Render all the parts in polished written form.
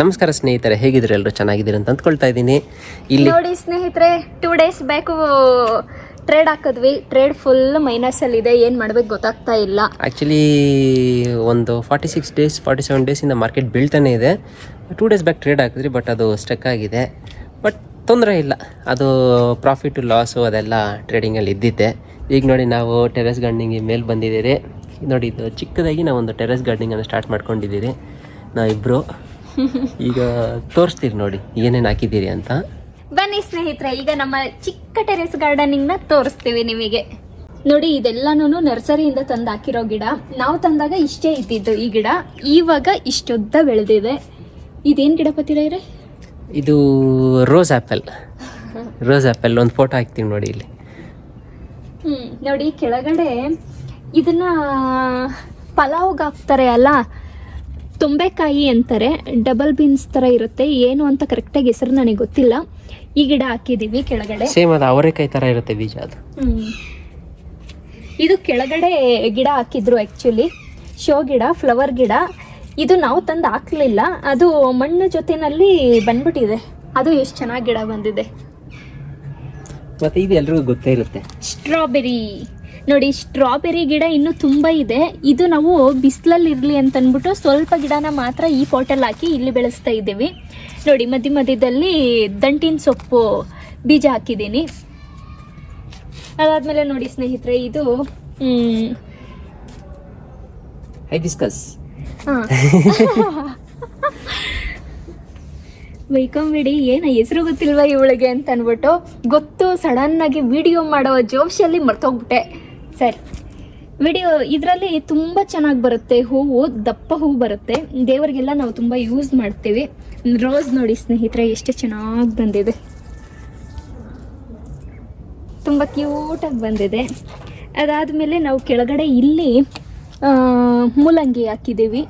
ನಮಸ್ಕಾರ ಸ್ನೇಹಿತರೆ, ಹೇಗಿದ್ರೆ ಎಲ್ಲರೂ ಚೆನ್ನಾಗಿದ್ದೀರಿ ಅಂತ ಅಂದ್ಕೊಳ್ತಾ ಇದ್ದೀನಿ. ಇಲ್ಲಿ ನೋಡಿ ಸ್ನೇಹಿತರೆ, 2 ಡೇಸ್ ಬ್ಯಾಕು ಟ್ರೇಡ್ ಹಾಕಿದ್ವಿ. ಟ್ರೇಡ್ ಫುಲ್ ಮೈನಸಲ್ಲಿದೆ. ಏನು ಮಾಡ್ಬೇಕು ಗೊತ್ತಾಗ್ತಾ ಇಲ್ಲ. ಆ್ಯಕ್ಚುಲಿ ಒಂದು 47 ಡೇಸಿಂದ ಮಾರ್ಕೆಟ್ ಬೀಳ್ತಾನೆ ಇದೆ. 2 ಡೇಸ್ ಬ್ಯಾಕ್ ಟ್ರೇಡ್ ಹಾಕಿದ್ರಿ, ಬಟ್ ಅದು ಸ್ಟಕ್ ಆಗಿದೆ. ಬಟ್ ತೊಂದರೆ ಇಲ್ಲ, ಅದು ಪ್ರಾಫಿಟು ಲಾಸು ಅದೆಲ್ಲ ಟ್ರೇಡಿಂಗಲ್ಲಿ ಇದ್ದಿದ್ದೆ. ಈಗ ನೋಡಿ, ನಾವು ಟೆರೆಸ್ ಗಾರ್ಡನಿಂಗ್ ಮೇಲೆ ಬಂದಿದ್ದೀರಿ. ನೋಡಿ, ಇದು ಚಿಕ್ಕದಾಗಿ ನಾವು ಒಂದು ಟೆರೆಸ್ ಗಾರ್ಡನಿಂಗನ್ನು ಸ್ಟಾರ್ಟ್ ಮಾಡ್ಕೊಂಡಿದ್ದೀರಿ ನಾವಿಬ್ಬರು. ಈಗ ತೋರಿಸ್ತೀರಿ ನೋಡಿ ಏನೇನು ಹಾಕಿದ್ದೀರಿ ಅಂತ. ಬನ್ನಿ ಸ್ನೇಹಿತರೆ, ಈಗ ನಮ್ಮ ಚಿಕ್ಕ ಟೆರೆಸ್ ಗಾರ್ಡನಿಂಗ್ನ ತೋರಿಸ್ತೀವಿ ನಿಮಗೆ. ನೋಡಿ, ಇದೆಲ್ಲಾನು ನರ್ಸರಿಯಿಂದ ತಂದು ಹಾಕಿರೋ ಗಿಡ. ನಾವು ತಂದಾಗ ಇಷ್ಟೇ ಇದ್ದಿದ್ದು ಈ ಗಿಡ. ಇವಾಗ ಇಷ್ಟುದ್ದ ಬೆಳೆದಿದೆ. ಇದೇನು ಗಿಡ ಪತ್ತಿರ? ಇದು ರೋಸ್ ಆ್ಯಪಲ್. ಒಂದು ಫೋಟೋ ಹಾಕ್ತೀವಿ ನೋಡಿ ಇಲ್ಲಿ. ನೋಡಿ, ಕೆಳಗಡೆ ಇದನ್ನ ಪಲಾವ್ಗೆ ಹಾಕ್ತಾರೆ ಅಲ್ಲ, ತುಂಬೆಕಾಯಿ ಅಂತಾರೆ. ಡಬಲ್ ಬೀನ್ಸ್ ಥರ ಇರುತ್ತೆ. ಏನು ಅಂತ ಕರೆಕ್ಟಾಗಿ ಹೆಸರು ನನಗೆ ಗೊತ್ತಿಲ್ಲ. ಈ ಗಿಡ ಹಾಕಿದ್ದೀವಿ ಕೆಳಗಡೆ. ಸೇಮ್ ಅದು ಅವರೆಕಾಯಿ ಥರ ಇರುತ್ತೆ ಬೀಜ ಅದು. ಇದು ಕೆಳಗಡೆ ಗಿಡ ಹಾಕಿದ್ರು. ಆ್ಯಕ್ಚುಲಿ ಶೋ ಗಿಡ, ಫ್ಲವರ್ ಗಿಡ. ಇದು ನಾವು ತಂದು ಹಾಕಲಿಲ್ಲ, ಅದು ಮಣ್ಣು ಜೊತೆನಲ್ಲಿ ಬಂದ್ಬಿಟ್ಟಿದೆ. ಅದು ಎಷ್ಟು ಚೆನ್ನಾಗಿ ಗಿಡ ಬಂದಿದೆ. ಮತ್ತೆ ಇದು ಎಲ್ರಿಗೂ ಗೊತ್ತೇ ಇರುತ್ತೆ, ಸ್ಟ್ರಾಬೆರಿ. ನೋಡಿ, ಸ್ಟ್ರಾಬೆರಿ ಗಿಡ ಇನ್ನೂ ತುಂಬ ಇದೆ. ಇದು ನಾವು ಬಿಸಿಲಲ್ಲಿ ಇರಲಿ ಅಂತ ಅಂದ್ಬಿಟ್ಟು ಸ್ವಲ್ಪ ಗಿಡನ ಮಾತ್ರ ಈ ಪಾಟಲ್ಲಿ ಹಾಕಿ ಇಲ್ಲಿ ಬೆಳೆಸ್ತಾ ಇದ್ದೀವಿ. ನೋಡಿ, ಮಧ್ಯದಲ್ಲಿ ದಂಟಿನ ಸೊಪ್ಪು ಬೀಜ ಹಾಕಿದ್ದೀನಿ. ಅದಾದಮೇಲೆ ನೋಡಿ ಸ್ನೇಹಿತರೆ, ಇದು ಹೈಬಿಸ್ಕಸ್. ಹಾಂ, ಬೈಕೊಂಬಿಡಿ, ಏನು ಹೆಸರು ಗೊತ್ತಿಲ್ವಾ ಇವಳಿಗೆ ಅಂತ ಅಂದ್ಬಿಟ್ಟು. ಗೊತ್ತು, ಸಡನ್ನಾಗಿ ವಿಡಿಯೋ ಮಾಡೋ ಜೋಶಲ್ಲಿ ಮರ್ತೋಗ್ಬಿಟ್ಟೆ. ಸರಿ, ವಿಡಿಯೋ ಇದರಲ್ಲಿ ತುಂಬ ಚೆನ್ನಾಗಿ ಬರುತ್ತೆ. ಹೂವು ದಪ್ಪ ಹೂವು ಬರುತ್ತೆ. ದೇವರಿಗೆಲ್ಲ ನಾವು ತುಂಬ ಯೂಸ್ ಮಾಡ್ತೀವಿ. ರೋಸ್ ನೋಡಿ ಸ್ನೇಹಿತರೆ, ಎಷ್ಟು ಚೆನ್ನಾಗಿ ಬಂದಿದೆ. ತುಂಬ ಕ್ಯೂಟಾಗಿ ಬಂದಿದೆ. ಅದಾದಮೇಲೆ ನಾವು ಕೆಳಗಡೆ ಇಲ್ಲಿ ಮೂಲಂಗಿ ಹಾಕಿದ್ದೀವಿ.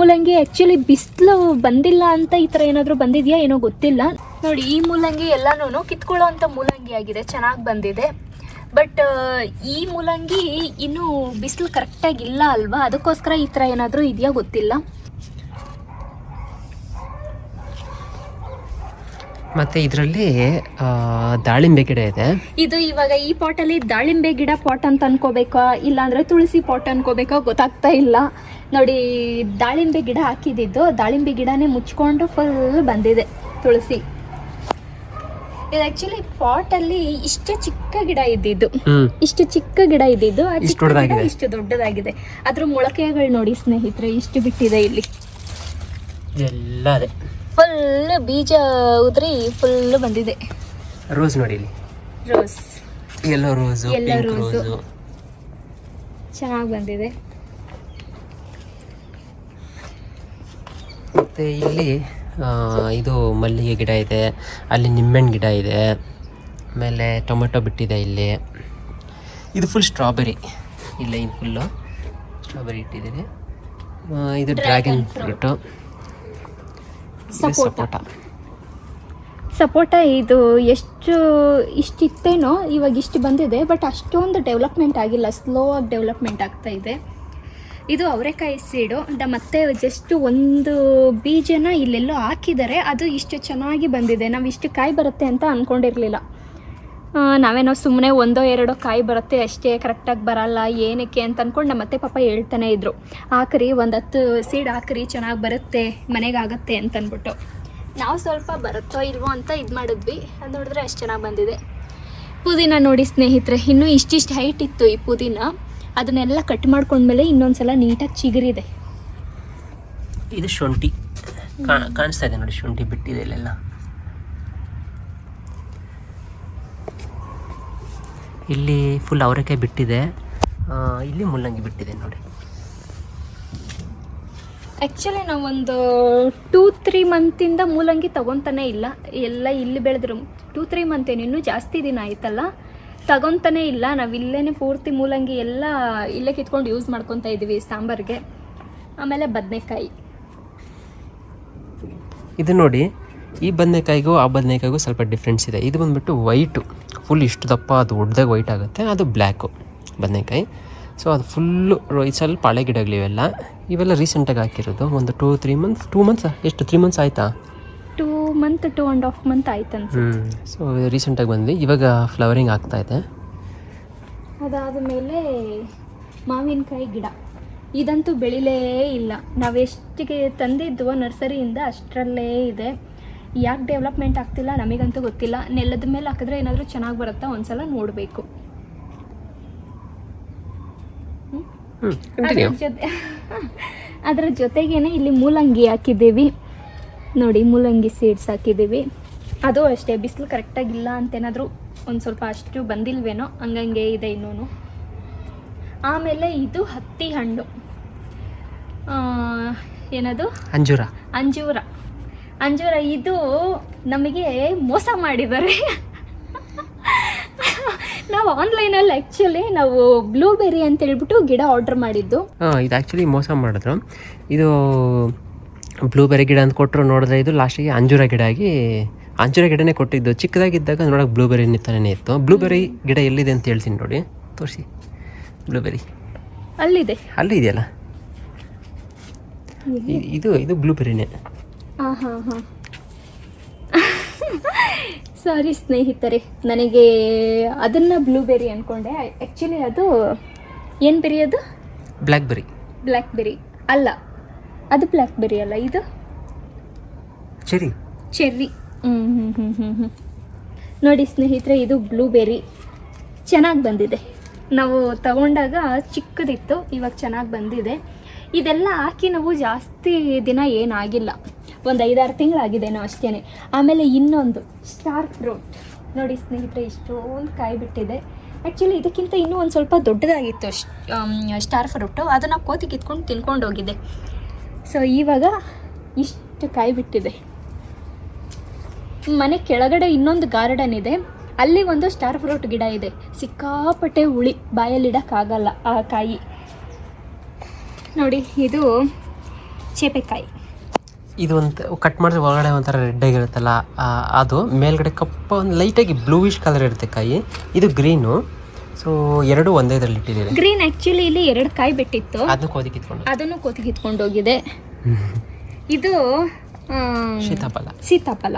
ಮೂಲಂಗಿ ಆ್ಯಕ್ಚುಲಿ ಬಿಸಿಲು ಬಂದಿಲ್ಲ ಅಂತ ಈ ಥರ ಏನಾದರೂ ಬಂದಿದೆಯಾ ಏನೋ ಗೊತ್ತಿಲ್ಲ. ನೋಡಿ, ಈ ಮೂಲಂಗಿ ಎಲ್ಲನೂ ಕಿತ್ಕೊಳ್ಳೋ ಅಂಥ ಮೂಲಂಗಿ ಆಗಿದೆ, ಚೆನ್ನಾಗಿ ಬಂದಿದೆ. ಬಟ್ ಈ ಮೂಲಂಗಿ ಇನ್ನೂ ಬಿಸಿಲು ಕರೆಕ್ಟಾಗಿ ಇಲ್ಲ ಅಲ್ವಾ, ಅದಕ್ಕೋಸ್ಕರ ಈ ಥರ ಏನಾದರೂ ಇದೆಯಾ ಗೊತ್ತಿಲ್ಲ. ಮತ್ತೆ ಇದರಲ್ಲಿ ದಾಳಿಂಬೆ ಗಿಡ ಇದೆ. ಇದು ಇವಾಗ ಈ ಪಾಟಲ್ಲಿ ದಾಳಿಂಬೆ ಗಿಡ ಪಾಟ್ ಅಂತ ಅನ್ಕೋಬೇಕಾ, ಇಲ್ಲಾಂದರೆ ತುಳಸಿ ಪಾಟ್ ಅನ್ಕೋಬೇಕಾ ಗೊತ್ತಾಗ್ತಾ ಇಲ್ಲ. ನೋಡಿ, ದಾಳಿಂಬೆ ಗಿಡ ಹಾಕಿದ್ದು, ದಾಳಿಂಬೆ ಗಿಡನೇ ಮುಚ್ಕೊಂಡು ಫುಲ್ ಬಂದಿದೆ ತುಳಸಿ. ಇದು ಆ್ಯಕ್ಚುಲಿ ಪಾಟಲ್ಲಿ ಇಷ್ಟು ಚಿಕ್ಕ ಗಿಡ ಇದ್ದಿದ್ದು, ಇಷ್ಟು ದೊಡ್ಡದಾಗಿದೆ. ಅದ್ರ ಮೊಳಕೆಗಳು ನೋಡಿ ಸ್ನೇಹಿತರೆ, ಇಷ್ಟು ಬಿಟ್ಟಿದೆ ಇಲ್ಲಿ. ಎಲ್ಲ ಅದೇ ಫುಲ್ ಬೀಜ ಉದ್ರಿ ಫುಲ್ ಬಂದಿದೆ. ರೋಸ್ ನೋಡಿ ಇಲ್ಲಿ, ರೋಸ್, ಎಲ್ಲೋ ರೋಸು, ಚೆನ್ನಾಗಿ ಬಂದಿದೆ. ಮತ್ತು ಇಲ್ಲಿ ಇದು ಮಲ್ಲಿಗೆ ಗಿಡ ಇದೆ, ಅಲ್ಲಿ ನಿಂಬೆಹಣ್ಣು ಗಿಡ ಇದೆ, ಆಮೇಲೆ ಟೊಮೆಟೊ ಬಿಟ್ಟಿದೆ ಇಲ್ಲಿ. ಇದು ಫುಲ್ ಸ್ಟ್ರಾಬೆರಿ, ಇಲ್ಲ ಇದು ಫುಲ್ಲು ಸ್ಟ್ರಾಬೆರಿ ಇಟ್ಟಿದ್ದೀನಿ. ಇದು ಡ್ರ್ಯಾಗನ್ ಫ್ರೂಟು, ಸಪೋಟ. ಇದು ಇಷ್ಟಿತ್ತೇನೋ, ಇವಾಗ ಇಷ್ಟು ಬಂದಿದೆ. ಬಟ್ ಅಷ್ಟೊಂದು ಡೆವಲಪ್ಮೆಂಟ್ ಆಗಿಲ್ಲ, ಸ್ಲೋ ಆಗಿ ಡೆವಲಪ್ಮೆಂಟ್ ಆಗ್ತಾ ಇದೆ. ಇದು ಅವರೆಕಾಯಿ ಸೀಡು. ಮತ್ತೆ ಜಸ್ಟ್ ಒಂದು ಬೀಜನ ಇಲ್ಲೆಲ್ಲೋ ಹಾಕಿದ್ದಾರೆ, ಅದು ಇಷ್ಟು ಚೆನ್ನಾಗಿ ಬಂದಿದೆ. ನಾವು ಇಷ್ಟು ಕಾಯಿ ಬರುತ್ತೆ ಅಂತ ಅಂದ್ಕೊಂಡಿರಲಿಲ್ಲ. ನಾವೇನೋ ಸುಮ್ಮನೆ 1-2 ಕಾಯಿ ಬರುತ್ತೆ ಅಷ್ಟೇ, ಕರೆಕ್ಟಾಗಿ ಬರಲ್ಲ ಏನಕ್ಕೆ ಅಂತ ಅಂದ್ಕೊಂಡು ನಮ್ಮ ಅತ್ತೆ ಪಾಪ ಹೇಳ್ತಾನೆ ಇದ್ರು, ಹಾಕ್ರಿ, ಒಂದು 10 ಸೀಡ್ ಹಾಕ್ರಿ, ಚೆನ್ನಾಗಿ ಬರುತ್ತೆ, ಮನೆಗೆ ಆಗುತ್ತೆ ಅಂತ ಅಂದ್ಬಿಟ್ಟು. ನಾವು ಸ್ವಲ್ಪ ಬರುತ್ತೋ ಇಲ್ವೋ ಅಂತ ಇದು ಮಾಡಿದ್ವಿ. ಅದು ನೋಡಿದ್ರೆ ಅಷ್ಟು ಚೆನ್ನಾಗಿ ಬಂದಿದೆ. ಪುದೀನ ನೋಡಿ ಸ್ನೇಹಿತರೆ, ಇನ್ನೂ ಇಷ್ಟಿಷ್ಟು ಹೈಟ್ ಇತ್ತು ಈ ಪುದೀನ. ಅದನ್ನೆಲ್ಲ ಕಟ್ ಮಾಡ್ಕೊಂಡ್ಮೇಲೆ ಇನ್ನೊಂದು ಸಲ ನೀಟಾಗಿ ಚಿಗುರಿದೆ. ಇದು ಶುಂಠಿ ಕಾಣಿಸ್ತಾ ಇದೆ ನೋಡಿ, ಶುಂಠಿ ಬಿಟ್ಟಿದೆ ಇಲ್ಲೆಲ್ಲ. ಇಲ್ಲಿ ಫುಲ್ ಅವರೆಕಾಯಿ ಬಿಟ್ಟಿದೆ, ಇಲ್ಲಿ ಮುಲ್ಲಂಗಿ ಬಿಟ್ಟಿದೆ ನೋಡಿ. ಆ್ಯಕ್ಚುಲಿ ನಾವೊಂದು 2-3 ಮಂತಿಂದ ಮೂಲಂಗಿ ತೊಗೊತಾನೆ ಇಲ್ಲ. ಎಲ್ಲ ಇಲ್ಲಿ ಬೆಳೆದ್ರು 2-3 ಮಂತ್ ಏನು, ಇನ್ನೂ ಜಾಸ್ತಿ ದಿನ ಆಯ್ತಲ್ಲ, ತಗೊತಾನೆ ಇಲ್ಲ. ನಾವು ಇಲ್ಲೇ ಪೂರ್ತಿ ಮೂಲಂಗಿ ಎಲ್ಲ ಇಲ್ಲೇ ಕಿತ್ಕೊಂಡು ಯೂಸ್ ಮಾಡ್ಕೊತಾ ಇದ್ದೀವಿ ಸಾಂಬಾರಿಗೆ. ಆಮೇಲೆ ಬದನೆಕಾಯಿ, ಇದು ನೋಡಿ, ಈ ಬದನೆಕಾಯಿಗೂ ಆ ಬದನೆಕಾಯಿಗೂ ಸ್ವಲ್ಪ ಡಿಫ್ರೆನ್ಸ್ ಇದೆ. ಇದು ಬಂದುಬಿಟ್ಟು ವೈಟು, ಫುಲ್ ಇಷ್ಟು ದಪ್ಪ, ಅದು ದೊಡ್ಡದಾಗಿ ವೈಟ್ ಆಗುತ್ತೆ. ಅದು ಬ್ಲ್ಯಾಕು ಬದನೆಕಾಯಿ. ಸೊ ಅದು ಫುಲ್ಲು ಸ್ವಲ್ಪ ಹಳೆ ಗಿಡಗಳಿವೆಲ್ಲ. ಇವೆಲ್ಲ ರೀಸೆಂಟಾಗಿ ಹಾಕಿರೋದು, ಒಂದು 2 ಮಂತ್ಸ್ ಎಷ್ಟು 3 ಮಂತ್ಸ್ ಆಯಿತಾ? 2 ಮಂತ್ 2.5 ಮಂತ್ ಆಯ್ತು ಅನ್ಸುತ್ತೆ. ಸೊ ರೀಸೆಂಟಾಗಿ ಬಂದ್ವಿ, ಇವಾಗ ಫ್ಲವರಿಂಗ್ ಆಗ್ತಾಯಿದೆ. ಅದಾದ ಮೇಲೆ ಮಾವಿನಕಾಯಿ ಗಿಡ ಇದಂತೂ ಬೆಳಿಲೇ ಇಲ್ಲ. ನಾವೆಷ್ಟಿಗೆ ತಂದಿದ್ವೋ ನರ್ಸರಿಯಿಂದ ಅಷ್ಟರಲ್ಲೇ ಇದೆ. ಯಾಕೆ ಡೆವಲಪ್ಮೆಂಟ್ ಆಗ್ತಿಲ್ಲ ನಮಗಂತೂ ಗೊತ್ತಿಲ್ಲ. ನೆಲದ ಮೇಲೆ ಹಾಕಿದ್ರೆ ಏನಾದರೂ ಚೆನ್ನಾಗಿ ಬರುತ್ತಾ ಒಂದ್ಸಲ ನೋಡಬೇಕು. ಅದರ ಜೊತೆಗೇನೆ ಇಲ್ಲಿ ಮೂಲಂಗಿ ಹಾಕಿದ್ದೀವಿ ನೋಡಿ, ಮೂಲಂಗಿ ಸೀಡ್ಸ್ ಹಾಕಿದ್ದೀವಿ. ಅದು ಅಷ್ಟೇ ಬಿಸಿಲು ಕರೆಕ್ಟಾಗಿಲ್ಲ ಅಂತೇನಾದರೂ ಒಂದು ಸ್ವಲ್ಪ ಅಷ್ಟು ಬಂದಿಲ್ವೇನೋ, ಹಂಗಂಗೆ ಇದೆ ಇನ್ನೂ. ಆಮೇಲೆ ಇದು ಹತ್ತಿ ಹಣ್ಣು, ಏನದು ಅಂಜೂರ ಇದು ನಮಗೆ ಮೋಸ ಮಾಡಿದ್ದಾರೆ. ನಾವು ಆನ್ಲೈನಲ್ಲಿ ಆ್ಯಕ್ಚುಲಿ ನಾವು ಬ್ಲೂಬೆರಿ ಅಂತ ಹೇಳ್ಬಿಟ್ಟು ಗಿಡ ಆರ್ಡರ್ ಮಾಡಿದ್ದು. ಇದು ಆ್ಯಕ್ಚುಲಿ ಮೋಸ ಮಾಡಿದ್ರು. ಇದು ಬ್ಲೂಬೆರಿ ಗಿಡ ಅಂತ ಕೊಟ್ಟರು, ನೋಡಿದ್ರೆ ಇದು ಲಾಸ್ಟಿಗೆ ಅಂಜೂರ ಗಿಡನೇ ಕೊಟ್ಟಿದ್ದು. ಚಿಕ್ಕದಾಗಿದ್ದಾಗ ನೋಡೋಕೆ ಬ್ಲೂಬೆರಿ ಥರನೇ ಇತ್ತು. ಬ್ಲೂಬೆರಿ ಗಿಡ ಎಲ್ಲಿದೆ ಅಂತ ಹೇಳ್ತೀನಿ ನೋಡಿ, ತೋರಿಸಿ. ಬ್ಲೂಬೆರಿ ಅಲ್ಲಿ ಇದೆಯಲ್ಲ, ಇದು ಬ್ಲೂಬೆರಿನೇ. ಹಾಂ ಸಾರಿ ಸ್ನೇಹಿತರೆ, ನನಗೆ ಅದನ್ನು ಬ್ಲೂಬೆರಿ ಅಂದ್ಕೊಂಡೆ. ಆ್ಯಕ್ಚುಲಿ ಅದು ಏನು ಬೆರಿ? ಅದು ಬ್ಲ್ಯಾಕ್ಬೆರಿ ಅಲ್ಲ, ಅದು ಬ್ಲ್ಯಾಕ್ಬೆರಿ ಅಲ್ಲ, ಇದು ಚೆರ್ರಿ. ನೋಡಿ ಸ್ನೇಹಿತರೆ, ಇದು ಬ್ಲೂಬೆರಿ ಚೆನ್ನಾಗಿ ಬಂದಿದೆ. ನಾವು ತಗೊಂಡಾಗ ಚಿಕ್ಕದಿತ್ತು, ಇವಾಗ ಚೆನ್ನಾಗಿ ಬಂದಿದೆ. ಇದೆಲ್ಲ ಹಾಕಿ ನಾವು ಜಾಸ್ತಿ ದಿನ ಏನಾಗಿಲ್ಲ, ಒಂದು 5-6 ತಿಂಗಳಾಗಿದೆನೋ ಅಷ್ಟೇ. ಆಮೇಲೆ ಇನ್ನೊಂದು ಸ್ಟಾರ್ ಫ್ರೂಟ್ ನೋಡಿ ಸ್ನೇಹಿತರೆ, ಇಷ್ಟೊಂದು ಕಾಯಿ ಬಿಟ್ಟಿದೆ. ಆ್ಯಕ್ಚುಲಿ ಇದಕ್ಕಿಂತ ಇನ್ನೂ ಒಂದು ಸ್ವಲ್ಪ ದೊಡ್ಡದಾಗಿತ್ತು ಸ್ಟಾರ್ ಫ್ರೂಟು, ಅದನ್ನು ಕೋತಿ ಕಿತ್ಕೊಂಡು ತಿನ್ಕೊಂಡು ಹೋಗಿದ್ದೆ. ಸೊ ಇವಾಗ ಇಷ್ಟು ಕಾಯಿ ಬಿಟ್ಟಿದೆ. ಮನೆ ಕೆಳಗಡೆ ಇನ್ನೊಂದು ಗಾರ್ಡನ್ ಇದೆ, ಅಲ್ಲಿ ಒಂದು ಸ್ಟಾರ್ ಫ್ರೂಟ್ ಗಿಡ ಇದೆ. ಸಿಕ್ಕಾಪಟ್ಟೆ ಹುಳಿ, ಬಾಯಲ್ಲಿಡೋಕ್ಕಾಗಲ್ಲ ಆ ಕಾಯಿ. ನೋಡಿ ಇದು ಚೇಪೆಕಾಯಿ. ಇದು ಒಂದು ಕಟ್ ಮಾಡಿದ್ರೆ ಒಳಗಡೆ ಒಂಥರ ರೆಡ್ ಆಗಿರುತ್ತಲ್ಲ, ಅದು ಮೇಲ್ಗಡೆ ಕಪ್ಪ ಒಂದು ಲೈಟಾಗಿ ಬ್ಲೂವಿಶ್ ಕಲರ್ ಇರುತ್ತೆ ಕಾಯಿ. ಇದು ಗ್ರೀನು. ಸೊ ಎರಡು ಒಂದೇ ಇದರಲ್ಲಿ ಇಟ್ಟಿದ್ದೀವಿ. ಗ್ರೀನ್ ಆ್ಯಕ್ಚುಲಿ ಇಲ್ಲಿ 2 ಕಾಯಿ ಬಿಟ್ಟಿತ್ತು, ಅದನ್ನು ಕೋತಿ ಕಿತ್ಕೊಂಡು ಹೋಗಿದೆ. ಇದು ಸೀತಾಫಲ.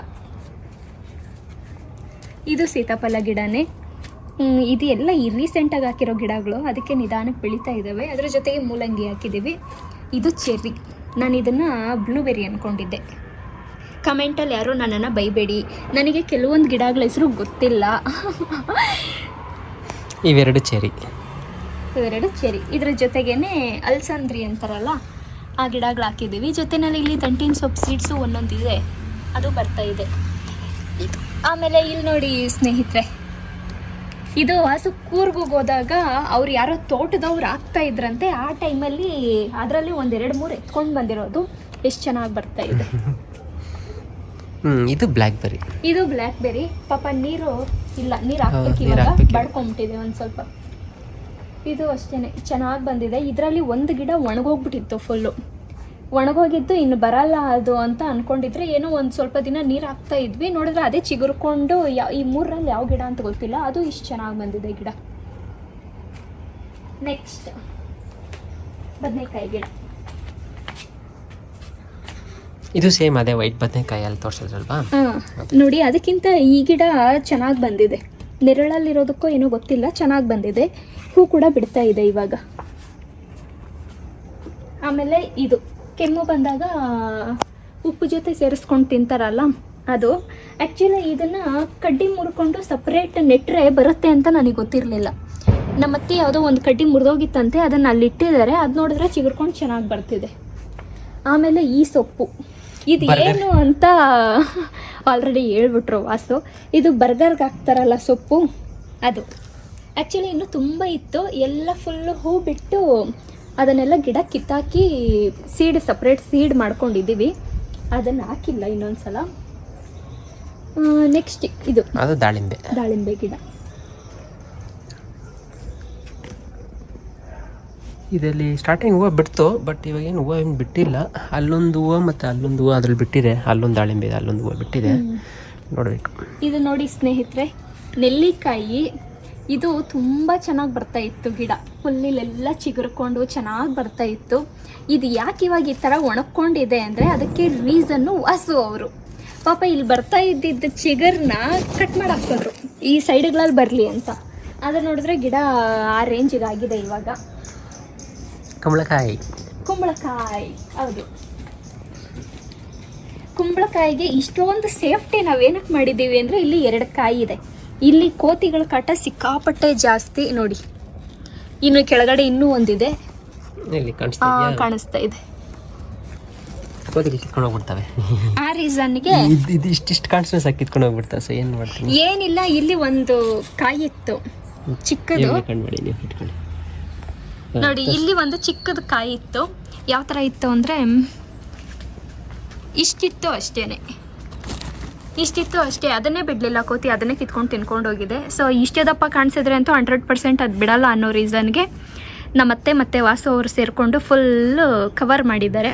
ಇದು ಸೀತಾಫಲ ಗಿಡನೇ. ಇದು ಎಲ್ಲ ಈ ರೀಸೆಂಟಾಗಿ ಹಾಕಿರೋ ಗಿಡಗಳು, ಅದಕ್ಕೆ ನಿಧಾನಕ್ಕೆ ಬೆಳೀತಾ ಇದ್ದಾವೆ. ಅದರ ಜೊತೆಗೆ ಮೂಲಂಗಿ ಹಾಕಿದ್ದೀವಿ. ಇದು ಚೆರ್ರಿ. ನಾನು ಇದನ್ನು ಬ್ಲೂಬೆರಿ ಅಂದ್ಕೊಂಡಿದ್ದೆ. ಕಮೆಂಟಲ್ಲಿ ಯಾರೂ ನನ್ನನ್ನು ಬೈಬೇಡಿ, ನನಗೆ ಕೆಲವೊಂದು ಗಿಡಗಳ ಹೆಸರು ಗೊತ್ತಿಲ್ಲ. ಇವೆರಡು ಚೆರ್ರಿ. ಇದ್ರ ಜೊತೆಗೇನೆ ಅಲ್ಸಂದ್ರಿ ಅಂತಾರಲ್ಲ, ಆ ಗಿಡಗಳು ಹಾಕಿದ್ದೀವಿ. ಜೊತೆನಲ್ಲಿ ಇಲ್ಲಿ ದಂಟಿನ ಸೊಪ್ಪು ಸೀಡ್ಸು ಒಂದೊಂದಿದೆ, ಅದು ಬರ್ತಾ ಇದೆ. ಆಮೇಲೆ ಇಲ್ಲಿ ನೋಡಿ ಸ್ನೇಹಿತರೆ, ಇದು ಹಸು ಕೂರ್ಗೆ ಹೋದಾಗ ಅವ್ರು ಯಾರೋ ತೋಟದವ್ರು ಆಗ್ತಾ ಇದ್ರಂತೆ. ಆ ಟೈಮಲ್ಲಿ ಅದರಲ್ಲಿ 1-2-3 ಎತ್ಕೊಂಡು ಬಂದಿರೋದು. ಎಷ್ಟು ಚೆನ್ನಾಗಿ ಬರ್ತಾ ಇದೆ. ಇದು ಬ್ಲ್ಯಾಕ್ಬೆರಿ. ಪಾಪ ನೀರು ಹಾಕ್ಬೇಕು, ಇವಾಗ ಬಡ್ಕೊಂಬಿಟ್ಟಿದೆ ಒಂದು ಸ್ವಲ್ಪ. ಇದು ಅಷ್ಟೇ ಚೆನ್ನಾಗಿ ಬಂದಿದೆ. ಇದರಲ್ಲಿ ಒಂದು ಗಿಡ ಒಣಗೋಗ್ಬಿಟ್ಟಿತ್ತು, ಫುಲ್ಲು ಒಣಗೋಗಿದ್ದು, ಇನ್ನು ಬರಲ್ಲ ಅದು ಅಂತ ಅಂದ್ಕೊಂಡಿದ್ರೆ ಏನೋ ಒಂದು ಸ್ವಲ್ಪ ದಿನ ನೀರು ಹಾಕ್ತಾ ಇದ್ವಿ, ನೋಡಿದ್ರೆ ಅದೇ ಚಿಗುರ್ಕೊಂಡು ಈ 3ರಲ್ಲಿ ಯಾವ ಗಿಡ ಅಂತ ಗೊತ್ತಿಲ್ಲ, ಅದು ಇಷ್ಟು ಚೆನ್ನಾಗಿ ಬಂದಿದೆ ಗಿಡ. ನೆಕ್ಸ್ಟ್ ಬದನೆಕಾಯಿ ಗಿಡ. ಇದು ಸೇಮ್ ಅದೇ ವೈಟ್ ಬದನೆಕಾಯಿ ಅಲ್ಲಿ ತೋರಿಸಿದ್ರಲ್ವಾ? ನೋಡಿ, ಅದಕ್ಕಿಂತ ಈ ಗಿಡ ಚೆನ್ನಾಗಿ ಬಂದಿದೆ. ನೆರಳಲ್ಲಿರೋದಕ್ಕೋ ಏನೋ ಗೊತ್ತಿಲ್ಲ, ಚೆನ್ನಾಗಿ ಬಂದಿದೆ. ಹೂ ಕೂಡ ಬಿಡ್ತಾ ಇದೆ ಇವಾಗ. ಆಮೇಲೆ ಇದು ಕೆಮ್ಮು ಬಂದಾಗ ಉಪ್ಪು ಜೊತೆ ಸೇರಿಸ್ಕೊಂಡು ತಿಂತಾರಲ್ಲ, ಅದು ಆ್ಯಕ್ಚುಲಿ ಇದನ್ನು ಕಡ್ಡಿ ಮುರ್ಕೊಂಡು ಸಪ್ರೇಟ್ ನೆಟ್ಟರೆ ಬರುತ್ತೆ ಅಂತ ನನಗೆ ಗೊತ್ತಿರಲಿಲ್ಲ. ನಮ್ಮತ್ತೆ ಯಾವುದೋ ಒಂದು ಕಡ್ಡಿ ಮುರಿದೋಗಿತ್ತಂತೆ, ಅದನ್ನು ಅಲ್ಲಿ ಇಟ್ಟಿದ್ದಾರೆ. ಅದು ನೋಡಿದ್ರೆ ಚಿಗುರ್ಕೊಂಡು ಚೆನ್ನಾಗಿ ಬರ್ತಿದೆ. ಆಮೇಲೆ ಈ ಸೊಪ್ಪು, ಇದು ಏನು ಅಂತ ಆಲ್ರೆಡಿ ಹೇಳ್ಬಿಟ್ರು ವಾಸು. ಇದು ಬರ್ಗರ್ಗೆ ಹಾಕ್ತಾರಲ್ಲ ಸೊಪ್ಪು, ಅದು ಆ್ಯಕ್ಚುಲಿ ಇನ್ನೂ ತುಂಬ ಇತ್ತು. ಎಲ್ಲ ಫುಲ್ಲು ಹೂ ಬಿಟ್ಟು ಅದನ್ನೆಲ್ಲ ಗಿಡ ಕಿತ್ತಾಕಿ ಸಪ್ರೇಟ್ ಸೀಡ್ ಮಾಡ್ಕೊಂಡಿದ್ದೀವಿ. ಅದನ್ನು ಹಾಕಿಲ್ಲ ಇನ್ನೊಂದು ಸಲ. ನೆಕ್ಸ್ಟ್ ಇದು ದಾಳಿಂಬೆ ಗಿಡ. ಇದರಲ್ಲಿ ಸ್ಟಾರ್ಟಿಂಗ್ ಹೂವು ಬಿಡ್ತು, ಬಟ್ ಇವಾಗ ಏನು ಹೂವು ಏನು ಬಿಟ್ಟಿಲ್ಲ. ಅಲ್ಲೊಂದು ಹೂವು ಮತ್ತು ಅಲ್ಲೊಂದು ಹೂವು ಅದ್ರಲ್ಲಿ ಬಿಟ್ಟಿದೆ. ಅಲ್ಲೊಂದು ದಾಳಿಂಬೆ ಇದೆ, ಅಲ್ಲೊಂದು ಹೂವು ಬಿಟ್ಟಿದೆ, ನೋಡಬೇಕು. ಇದು ನೋಡಿ ಸ್ನೇಹಿತರೆ, ನೆಲ್ಲಿಕಾಯಿ ಇದು ತುಂಬ ಚೆನ್ನಾಗಿ ಬರ್ತಾ ಇತ್ತು ಗಿಡ, ಫುಲ್ಲಿಲೆಲ್ಲ ಚಿಗುರ್ಕೊಂಡು ಚೆನ್ನಾಗಿ ಬರ್ತಾ ಇತ್ತು. ಇದು ಯಾಕೆ ಇವಾಗ ಈ ಥರ ಒಣಕೊಂಡಿದೆ ಅಂದರೆ ಅದಕ್ಕೆ ರೀಸನ್ನು ವಾಸು ಅವರು. ಪಾಪ ಇಲ್ಲಿ ಬರ್ತಾ ಇದ್ದಿದ್ದ ಚಿಗುರನ್ನ ಕಟ್ ಮಾಡಾಕ್ತದ್ರು ಈ ಸೈಡ್ಗಳಲ್ಲಿ ಬರಲಿ ಅಂತ. ಆದರೆ ನೋಡಿದ್ರೆ ಗಿಡ ಆ ರೇಂಜಿಗೆ ಆಗಿದೆ ಇವಾಗ. ಕುಂಬಳಕಾಯಿ ಹೌದು, ಕುಂಬಳಕಾಯಿಗೆ ಇಷ್ಟೊಂದು ಸೇಫ್ಟಿ ನಾವೇನಕ್ಕೆ ಮಾಡಿದ್ದೀವಿ ಅಂದರೆ ಇಲ್ಲಿ 2 ಕಾಯಿ ಇದೆ. ಇಲ್ಲಿ ಕೋತಿಗಳ ಕಾಟ ಸಿಕ್ಕಾಪಟ್ಟೆ ಜಾಸ್ತಿ ನೋಡಿ. ಇನ್ನು ಕೆಳಗಡೆ ಇನ್ನೂ ಒಂದಿದೆ, ಕಾಣಿಸ್ತಾ ಇದೆ. ಆ ರೀಸನ್ಗೆ ಇಷ್ಟಿಷ್ಟು ಕಾಣಿಸ್ತಾ ಸಾಕಿತ್ಕೊಂಡು ಹೋಗ್ಬಿಡ್ತಾವೆ. ಸೊ ಏನು ಮಾಡ್ತೀನಿ, ಏನಿಲ್ಲ, ಇಲ್ಲಿ ಒಂದು ಕಾಯಿ ಇತ್ತು ಚಿಕ್ಕದು ನೋಡಿ. ಇಲ್ಲಿ ಒಂದು ಚಿಕ್ಕದು ಕಾಯಿ ಇತ್ತು. ಯಾವ ಥರ ಇತ್ತು ಅಂದರೆ ಇಷ್ಟಿತ್ತು ಅಷ್ಟೇ. ಅದನ್ನೇ ಬಿಡಲಿಲ್ಲ ಕೋತಿ, ಅದನ್ನೇ ಕಿತ್ಕೊಂಡು ತಿನ್ಕೊಂಡು ಹೋಗಿದೆ. ಸೊ ಇಷ್ಟೇ ದಪ್ಪ ಕಾಣಿಸಿದ್ರೆ ಅಂತೂ 100% ಅದು ಬಿಡಲ್ಲ ಅನ್ನೋ ರೀಸನ್ಗೆ ನಮ್ಮತ್ತೆ ಮತ್ತೆ ವಾಸು ಅವರು ಸೇರಿಕೊಂಡು ಫುಲ್ ಕವರ್ ಮಾಡಿದ್ದಾರೆ.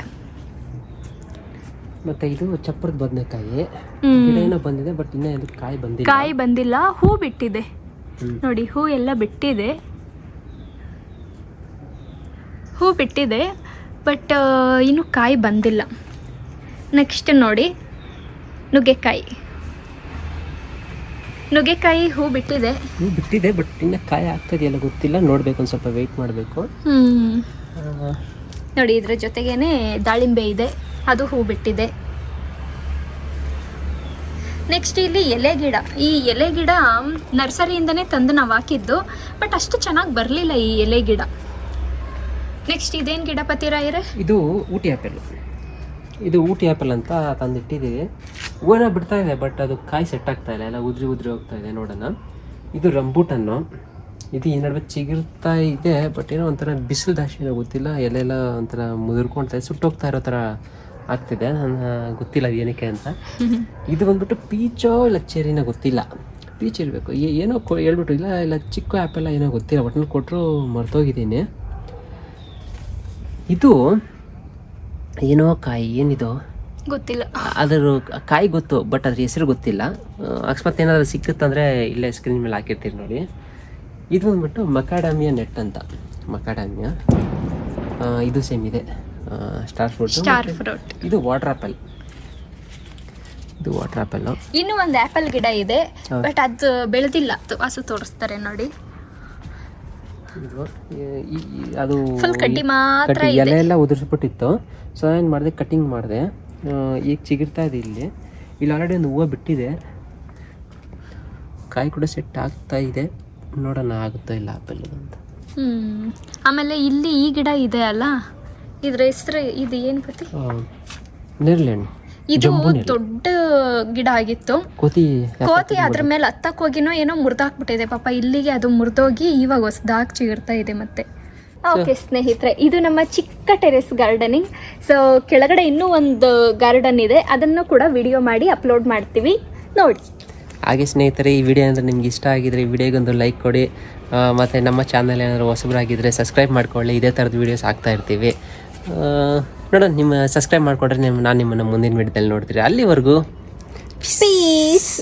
ಮತ್ತೆ ಇದು ಚಪ್ಪರದ ಬದನೆಕಾಯಿ ಏನೋ ಬಂದಿದೆ, ಬಟ್ ಇನ್ನೂ ಇದು ಕಾಯಿ ಬಂದಿಲ್ಲ. ಹೂ ಬಿಟ್ಟಿದೆ ನೋಡಿ, ಹೂ ಎಲ್ಲ ಬಿಟ್ಟಿದೆ, ಬಟ್ ಇನ್ನೂ ಕಾಯಿ ಬಂದಿಲ್ಲ. ನೆಕ್ಸ್ಟ್ ನೋಡಿ ನುಗ್ಗೆಕಾಯಿ ಹೂ ಬಿಟ್ಟಿದೆ, ಬಟ್ ಇನ್ನು ಕಾಯಿ ಆಗ್ತದೆಯಲ್ಲ ಗೊತ್ತಿಲ್ಲ, ನೋಡ್ಬೇಕು, ಒಂದು ಸ್ವಲ್ಪ ವೆಯ್ಟ್ ಮಾಡಬೇಕು. ನೋಡಿ ಇದ್ರ ಜೊತೆಗೇನೆ ದಾಳಿಂಬೆ ಇದೆ, ಅದು ಹೂ ಬಿಟ್ಟಿದೆ. ನೆಕ್ಸ್ಟ್ ಇಲ್ಲಿ ಈ ಎಲೆ ಗಿಡ ನರ್ಸರಿಯಿಂದನೇ ತಂದು ನಾವು ಹಾಕಿದ್ದು, ಬಟ್ ಅಷ್ಟು ಚೆನ್ನಾಗಿ ಬರಲಿಲ್ಲ ಈ ಎಲೆ ಗಿಡ. ನೆಕ್ಸ್ಟ್ ಇದೇನು ಗಿಡ ಪತಿರಾಯರೇ? ಇದು ಊಟಿ ಆ್ಯಪಲ್ ಅಂತ ತಂದಿಟ್ಟಿದ್ದೀವಿ. ಹೂವನ್ನ ಬಿಡ್ತಾ ಇದೆ, ಬಟ್ ಅದು ಕಾಯಿ ಸೆಟ್ ಆಗ್ತಾ ಇಲ್ಲ, ಎಲ್ಲ ಉದ್ರಿ ಹೋಗ್ತಾ ಇದೆ. ನೋಡೋಣ. ಇದು ರಂಬೂಟನ್ನು, ಇದು ಈ ನಡುವೆ ಚಿಗುರ್ತಾ ಇದೆ, ಬಟ್ ಏನೋ ಒಂಥರ ಬಿಸಿಲು ಜಾಸ್ತಿ ಏನೋ ಗೊತ್ತಿಲ್ಲ, ಎಲೆಲ್ಲ ಒಂಥರ ಮುದುರ್ಕೊಳ್ತಾ ಇದೆ, ಸುಟ್ಟೋಗ್ತಾ ಇರೋ ಥರ ಆಗ್ತಿದೆ. ಗೊತ್ತಿಲ್ಲ ಏನಕ್ಕೆ ಅಂತ. ಇದು ಬಂದ್ಬಿಟ್ಟು ಪೀಚೋ ಇಲ್ಲ ಚೆರಿನೋ ಗೊತ್ತಿಲ್ಲ, ಪೀಚ್ ಇರಬೇಕು, ಏನೋ ಹೇಳ್ಬಿಟ್ಟು ಇಲ್ಲ ಚಿಕ್ಕ ಆ್ಯಪೆಲ್ಲ ಏನೋ ಗೊತ್ತಿಲ್ಲ, ಒಟ್ಟಿನಲ್ಲಿ ಕೊಟ್ಟರು ಮರ್ತೋಗಿದ್ದೀನಿ. ಇದು ಏನೋ ಕಾಯಿ, ಏನಿದು ಗೊತ್ತಿಲ್ಲ, ಅದರ ಕಾಯಿ ಗೊತ್ತು, ಬಟ್ ಅದ್ರ ಹೆಸರು ಗೊತ್ತಿಲ್ಲ. ಅಕಸ್ಮಾತ್ ಏನಾದರೂ ಸಿಕ್ಕುತ್ತಂದರೆ ಇಲ್ಲೇ ಸ್ಕ್ರೀನ್ ಮೇಲೆ ಹಾಕಿರ್ತೀರಿ ನೋಡಿ. ಇದು ಬಂದ್ಬಿಟ್ಟು ಮಕಾಡಮಿಯಾ ನೆಟ್ ಅಂತ, ಇದು ಸೇಮ್ ಇದೆ, ಸ್ಟಾರ್ ಫ್ರೂಟ್. ಇದು ವಾಟರ್ ಆ್ಯಪಲ್. ಇನ್ನೂ ಒಂದು ಆ್ಯಪಲ್ ಗಿಡ ಇದೆ, ಬಟ್ ಅದು ಬೆಳೆದಿಲ್ಲ. ವಾಸು ತೋರಿಸ್ತಾರೆ ನೋಡಿ, ಅದು ಕಡ್ಡಿ ಮಾತ್ರ ಎಲೆ ಎಲ್ಲ ಉದುರಿಸ್ಬಿಟ್ಟಿತ್ತು. ಸೊ ಏನು ಮಾಡಿದೆ, ಕಟಿಂಗ್ ಮಾಡಿದೆ. ಈಗ ಚಿಗುರ್ತಾ ಇದೆ. ಇಲ್ಲಿ ಆಲ್ರೆಡಿ ಒಂದು ಹೂವು ಬಿಟ್ಟಿದೆ, ಕಾಯಿ ಕೂಡ ಸೆಟ್ ಆಗ್ತಾ ಇದೆ. ನೋಡೋಣ ಆಗುತ್ತಾ ಇಲ್ಲ ಆಪಲ್ ಅಂತ. ಆಮೇಲೆ ಇಲ್ಲಿ ಈ ಗಿಡ ಇದೆ ಅಲ್ಲ, ಇದ್ರ ಹೆಸರು ಇದು ಏನು ಗೊತ್ತಿ? ನೇರಳೆಹಣ್ಣು. ಇದು ದೊಡ್ಡ ಗಿಡ ಆಗಿತ್ತು. ಕೋತಿ ಅದ್ರ ಮೇಲೆ ಹತ್ತಕ್ಕೆ ಹೋಗಿನೋ ಏನೋ ಮುರಿದಾಕ್ಬಿಟ್ಟಿದೆ ಪಾಪ. ಇಲ್ಲಿಗೆ ಅದು ಮುರಿದೋಗಿ ಇವಾಗ ಹೊಸದಾಗಿ ಚಿಗುರ್ತಾ ಇದೆ ಮತ್ತೆ. ಓಕೆ ಸ್ನೇಹಿತರೆ, ಇದು ನಮ್ಮ ಚಿಕ್ಕ ಟೆರೆಸ್ ಗಾರ್ಡನಿಂಗ್. ಸೊ ಕೆಳಗಡೆ ಇನ್ನೂ ಒಂದು ಗಾರ್ಡನ್ ಇದೆ, ಅದನ್ನು ಕೂಡ ವಿಡಿಯೋ ಮಾಡಿ ಅಪ್ಲೋಡ್ ಮಾಡ್ತೀವಿ, ನೋಡಿ. ಹಾಗೆ ಸ್ನೇಹಿತರೆ, ಈ ವಿಡಿಯೋ ಅಂದರೆ ನಿಮ್ಗೆ ಇಷ್ಟ ಆಗಿದ್ರೆ ಈ ವಿಡಿಯೋಗೊಂದು ಲೈಕ್ ಕೊಡಿ. ಮತ್ತು ನಮ್ಮ ಚಾನಲ್ ಏನಾದರೂ ಹೊಸಬರಾಗಿದ್ದರೆ ಸಬ್ಸ್ಕ್ರೈಬ್ ಮಾಡ್ಕೊಳ್ಳಿ. ಇದೇ ಥರದ ವೀಡಿಯೋಸ್ ಹಾಕ್ತಾ ಇರ್ತೀವಿ. ನೋಡೋಣ, ನಿಮ್ಮ ಸಬ್ಸ್ಕ್ರೈಬ್ ಮಾಡಿಕೊಂಡ್ರೆ ನಾನು ನಿಮ್ಮನ್ನು ಮುಂದಿನ ವಿಡಿಯೋದಲ್ಲಿ ನೋಡ್ತೀರಿ. ಅಲ್ಲಿವರೆಗೂ ಪೀಸ್.